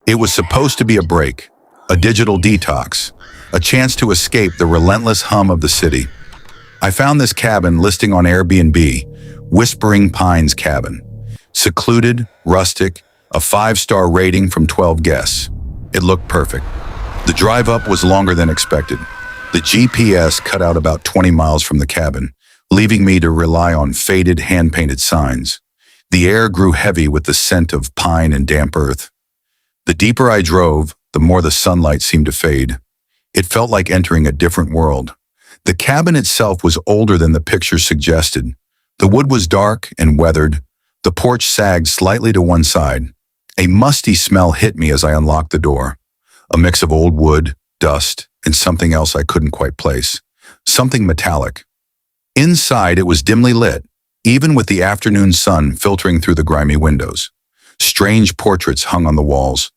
It was supposed to be a break, a digital detox, a chance to escape the relentless hum of the city. I found this cabin listing on Airbnb, Whispering Pines Cabin. Secluded, rustic, a 5-star rating from 12 guests. It looked perfect. The drive up was longer than expected. The GPS cut out about 20 miles from the cabin, leaving me to rely on faded hand-painted signs. The air grew heavy with the scent of pine and damp earth. The deeper I drove, the more the sunlight seemed to fade. It felt like entering a different world. The cabin itself was older than the picture suggested. The wood was dark and weathered. The porch sagged slightly to one side. A musty smell hit me as I unlocked the door. A mix of old wood, dust, and something else I couldn't quite place. Something metallic. Inside, it was dimly lit, even with the afternoon sun filtering through the grimy windows. Strange portraits hung on the walls.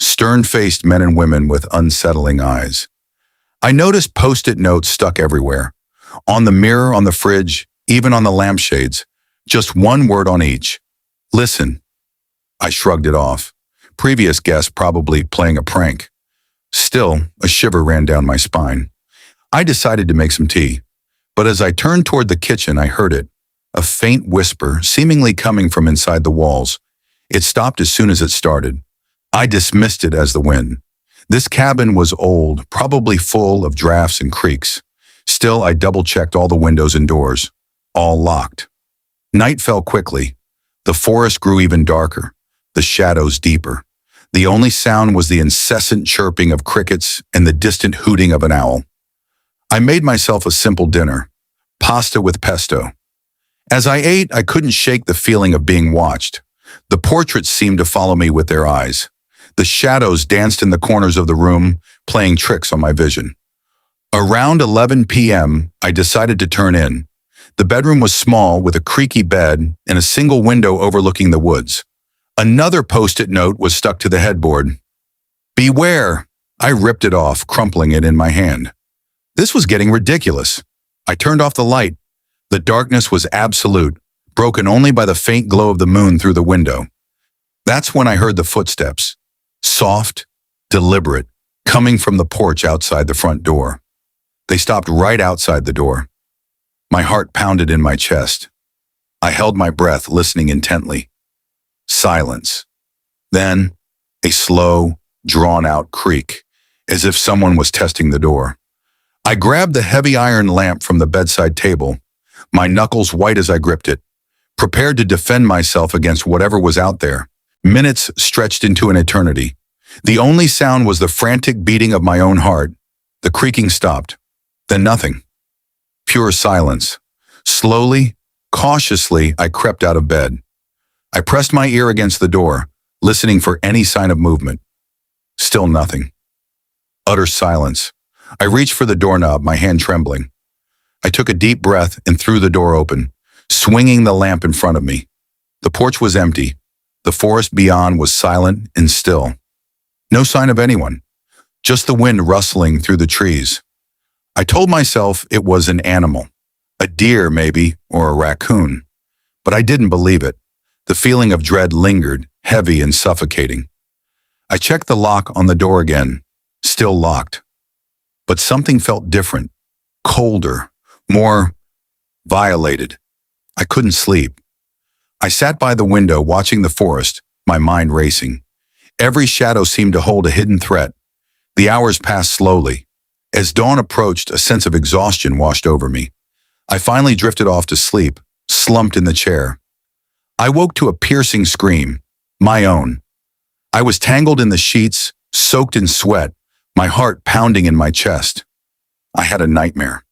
Stern-faced men and women with unsettling eyes. I noticed post-it notes stuck everywhere. On the mirror, on the fridge, even on the lampshades. Just one word on each. Listen. I shrugged it off. Previous guest probably playing a prank. Still, a shiver ran down my spine. I decided to make some tea. But as I turned toward the kitchen, I heard it. A faint whisper, seemingly coming from inside the walls. It stopped as soon as it started. I dismissed it as the wind. This cabin was old, probably full of drafts and creaks. Still, I double-checked all the windows and doors. All locked. Night fell quickly. The forest grew even darker, the shadows deeper. The only sound was the incessant chirping of crickets and the distant hooting of an owl. I made myself a simple dinner, pasta with pesto. As I ate, I couldn't shake the feeling of being watched. The portraits seemed to follow me with their eyes. The shadows danced in the corners of the room, playing tricks on my vision. Around 11 p.m., I decided to turn in. The bedroom was small, with a creaky bed and a single window overlooking the woods. Another post-it note was stuck to the headboard. Beware! I ripped it off, crumpling it in my hand. This was getting ridiculous. I turned off the light. The darkness was absolute, broken only by the faint glow of the moon through the window. That's when I heard the footsteps. Soft, deliberate, coming from the porch outside the front door. They stopped right outside the door. My heart pounded in my chest. I held my breath, listening intently. Silence. Then, a slow, drawn-out creak, as if someone was testing the door. I grabbed the heavy iron lamp from the bedside table, my knuckles white as I gripped it, prepared to defend myself against whatever was out there. Minutes stretched into an eternity. The only sound was the frantic beating of my own heart. The creaking stopped. Then nothing. Pure silence. Slowly, cautiously, I crept out of bed. I pressed my ear against the door, listening for any sign of movement. Still nothing. Utter silence. I reached for the doorknob, my hand trembling. I took a deep breath and threw the door open, swinging the lamp in front of me. The porch was empty. The forest beyond was silent and still. No sign of anyone, just the wind rustling through the trees. I told myself it was an animal, a deer maybe, or a raccoon. But I didn't believe it. The feeling of dread lingered, heavy and suffocating. I checked the lock on the door again, still locked. But something felt different, colder, more violated. I couldn't sleep. I sat by the window watching the forest, my mind racing. Every shadow seemed to hold a hidden threat. The hours passed slowly. As dawn approached, a sense of exhaustion washed over me. I finally drifted off to sleep, slumped in the chair. I woke to a piercing scream, my own. I was tangled in the sheets, soaked in sweat, my heart pounding in my chest. I had a nightmare,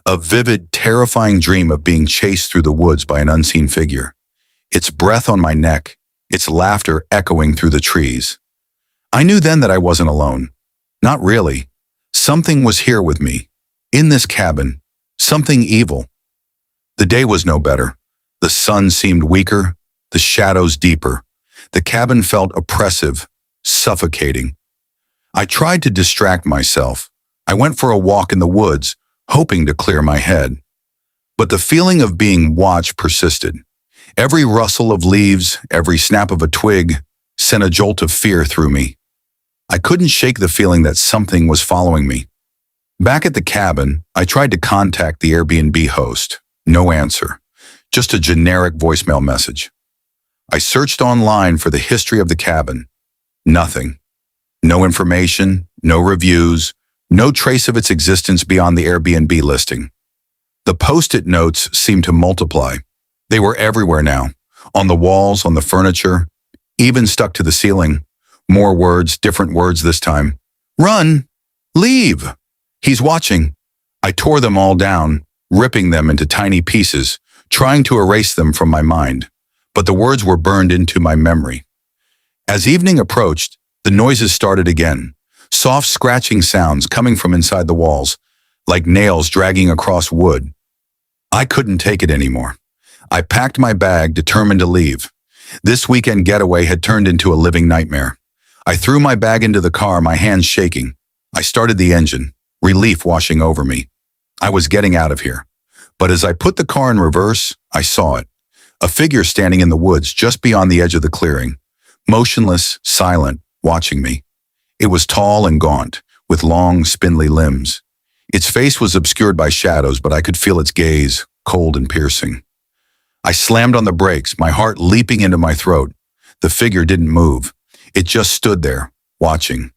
a vivid, terrifying dream of being chased through the woods by an unseen figure. Its breath on my neck, its laughter echoing through the trees. I knew then that I wasn't alone. Not really. Something was here with me, in this cabin, something evil. The day was no better. The sun seemed weaker, the shadows deeper. The cabin felt oppressive, suffocating. I tried to distract myself. I went for a walk in the woods, hoping to clear my head. But the feeling of being watched persisted. Every rustle of leaves, every snap of a twig, sent a jolt of fear through me. I couldn't shake the feeling that something was following me. Back at the cabin, I tried to contact the Airbnb host. No answer. Just a generic voicemail message. I searched online for the history of the cabin. Nothing. No information, no reviews, no trace of its existence beyond the Airbnb listing. The post-it notes seemed to multiply. They were everywhere now, on the walls, on the furniture, even stuck to the ceiling. More words, different words this time. Run! Leave! He's watching. I tore them all down, ripping them into tiny pieces, trying to erase them from my mind. But the words were burned into my memory. As evening approached, the noises started again. Soft scratching sounds coming from inside the walls, like nails dragging across wood. I couldn't take it anymore. I packed my bag, determined to leave. This weekend getaway had turned into a living nightmare. I threw my bag into the car, my hands shaking. I started the engine, relief washing over me. I was getting out of here. But as I put the car in reverse, I saw it. A figure standing in the woods just beyond the edge of the clearing. Motionless, silent, watching me. It was tall and gaunt, with long, spindly limbs. Its face was obscured by shadows, but I could feel its gaze, cold and piercing. I slammed on the brakes, my heart leaping into my throat. The figure didn't move. It just stood there, watching.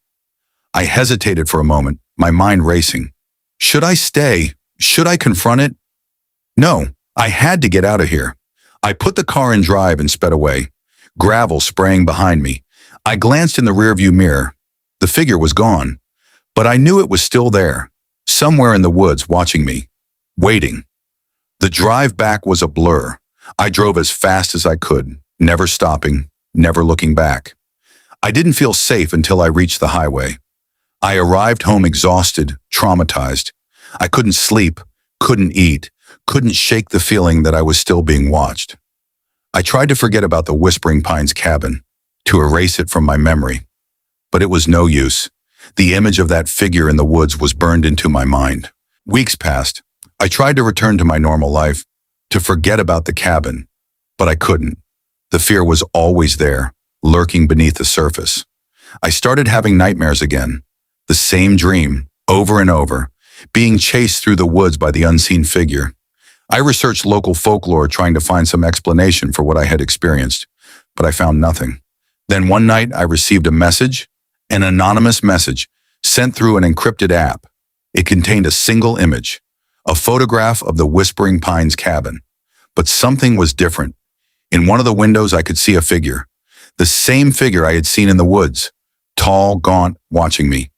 I hesitated for a moment, my mind racing. Should I stay? Should I confront it? No, I had to get out of here. I put the car in drive and sped away, gravel spraying behind me. I glanced in the rearview mirror. The figure was gone, but I knew it was still there, somewhere in the woods watching me, waiting. The drive back was a blur. I drove as fast as I could, never stopping, never looking back. I didn't feel safe until I reached the highway. I arrived home exhausted, traumatized. I couldn't sleep, couldn't eat, couldn't shake the feeling that I was still being watched. I tried to forget about the Whispering Pines cabin, to erase it from my memory. But it was no use. The image of that figure in the woods was burned into my mind. Weeks passed. I tried to return to my normal life, to forget about the cabin, but I couldn't. The fear was always there, lurking beneath the surface. I started having nightmares again. The same dream, over and over, being chased through the woods by the unseen figure. I researched local folklore trying to find some explanation for what I had experienced, but I found nothing. Then one night I received a message, an anonymous message, sent through an encrypted app. It contained a single image, a photograph of the Whispering Pines cabin. But something was different. In one of the windows I could see a figure, the same figure I had seen in the woods, tall, gaunt, watching me.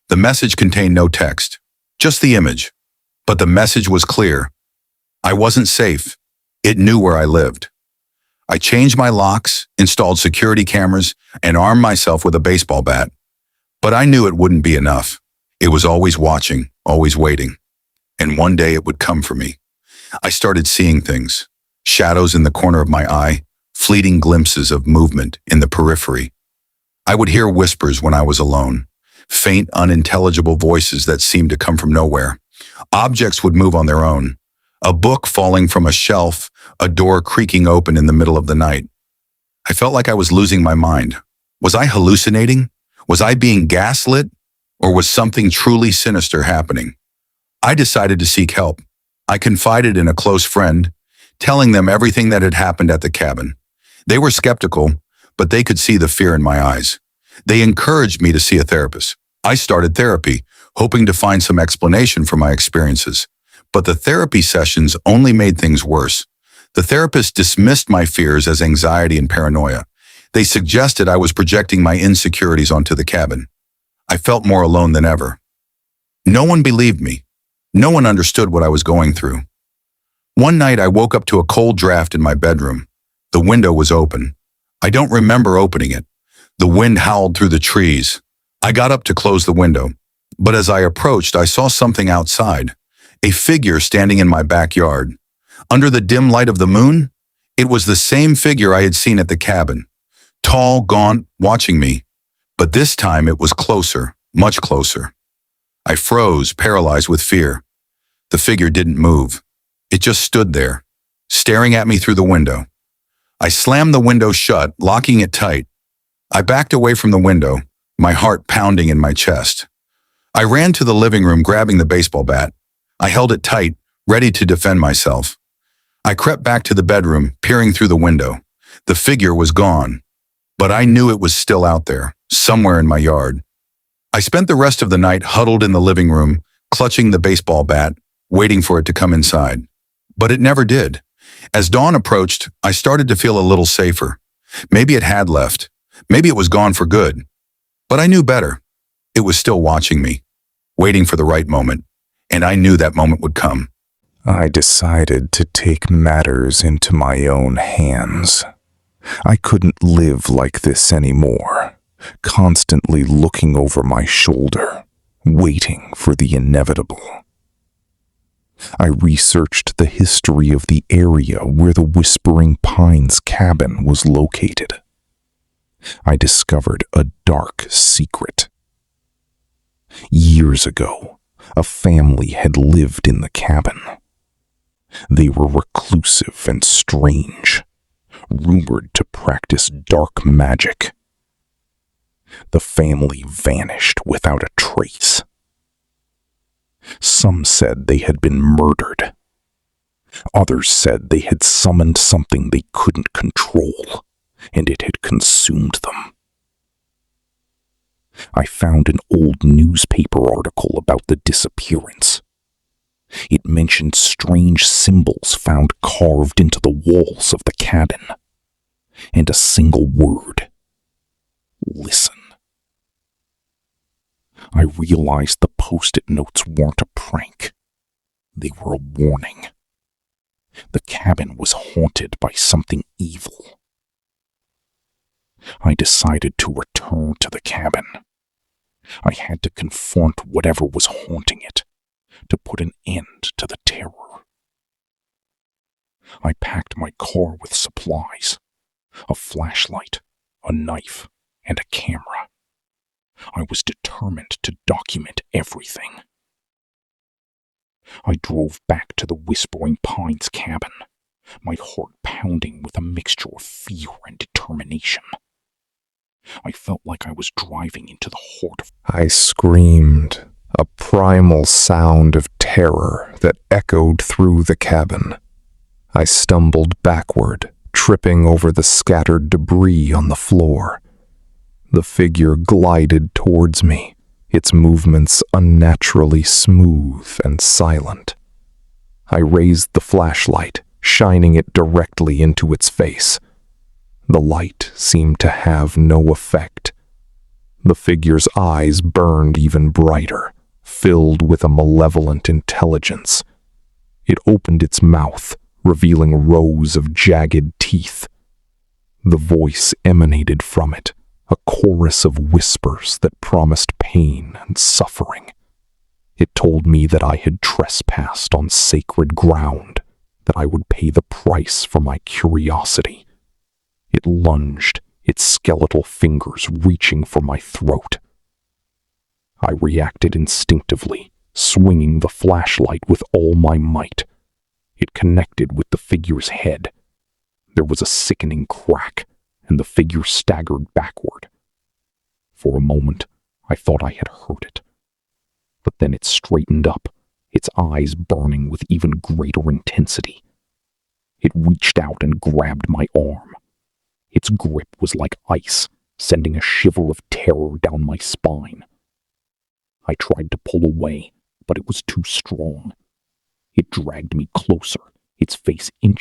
The message contained no text, just the image. But the message was clear. I wasn't safe. It knew where I lived. I changed my locks, installed security cameras, and armed myself with a baseball bat. But I knew it wouldn't be enough. It was always watching, always waiting. And one day it would come for me. I started seeing things. Shadows in the corner of my eye, fleeting glimpses of movement in the periphery. I would hear whispers when I was alone, faint, unintelligible voices that seemed to come from nowhere. Objects would move on their own. A book falling from a shelf, a door creaking open in the middle of the night. I felt like I was losing my mind. Was I hallucinating? Was I being gaslit? Or was something truly sinister happening? I decided to seek help. I confided in a close friend, telling them everything that had happened at the cabin. They were skeptical, but they could see the fear in my eyes. They encouraged me to see a therapist. I started therapy, hoping to find some explanation for my experiences. But the therapy sessions only made things worse. The therapist dismissed my fears as anxiety and paranoia. They suggested I was projecting my insecurities onto the cabin. I felt more alone than ever. No one believed me. No one understood what I was going through. One night I woke up to a cold draft in my bedroom. The window was open. I don't remember opening it. The wind howled through the trees. I got up to close the window, but as I approached, I saw something outside. A figure standing in my backyard. Under the dim light of the moon, it was the same figure I had seen at the cabin. Tall, gaunt, watching me. But this time it was closer, much closer. I froze, paralyzed with fear. The figure didn't move. It just stood there, staring at me through the window. I slammed the window shut, locking it tight. I backed away from the window, my heart pounding in my chest. I ran to the living room grabbing the baseball bat. I held it tight, ready to defend myself. I crept back to the bedroom, peering through the window. The figure was gone, but I knew it was still out there, somewhere in my yard. I spent the rest of the night huddled in the living room, clutching the baseball bat, waiting for it to come inside. But it never did. As dawn approached, I started to feel a little safer. Maybe it had left. Maybe it was gone for good. But I knew better. It was still watching me, waiting for the right moment, and I knew that moment would come. I decided to take matters into my own hands. I couldn't live like this anymore, constantly looking over my shoulder, waiting for the inevitable. I researched the history of the area where the Whispering Pines cabin was located. I discovered a dark secret. Years ago, a family had lived in the cabin. They were reclusive and strange, rumored to practice dark magic. The family vanished without a trace. Some said they had been murdered. Others said they had summoned something they couldn't control, and it had consumed them. I found an old newspaper article about the disappearance. It mentioned strange symbols found carved into the walls of the cabin, and a single word: listen. I realized the post-it notes weren't a prank. They were a warning. The cabin was haunted by something evil. I decided to return to the cabin. I had to confront whatever was haunting it, to put an end to the terror. I packed my car with supplies, a flashlight, a knife, and a camera. I was determined to document everything. I drove back to the Whispering Pines cabin, my heart pounding with a mixture of fear and determination. I felt like I was driving into the heart of... I screamed, a primal sound of terror that echoed through the cabin. I stumbled backward, tripping over the scattered debris on the floor. The figure glided towards me, its movements unnaturally smooth and silent. I raised the flashlight, shining it directly into its face. The light seemed to have no effect. The figure's eyes burned even brighter, filled with a malevolent intelligence. It opened its mouth, revealing rows of jagged teeth. The voice emanated from it, a chorus of whispers that promised pain and suffering. It told me that I had trespassed on sacred ground, that I would pay the price for my curiosity. It lunged, its skeletal fingers reaching for my throat. I reacted instinctively, swinging the flashlight with all my might. It connected with the figure's head. There was a sickening crack, and the figure staggered backward. For a moment, I thought I had hurt it. But then it straightened up, its eyes burning with even greater intensity. It reached out and grabbed my arm. Its grip was like ice, sending a shiver of terror down my spine. I tried to pull away, but it was too strong. It dragged me closer, its face inching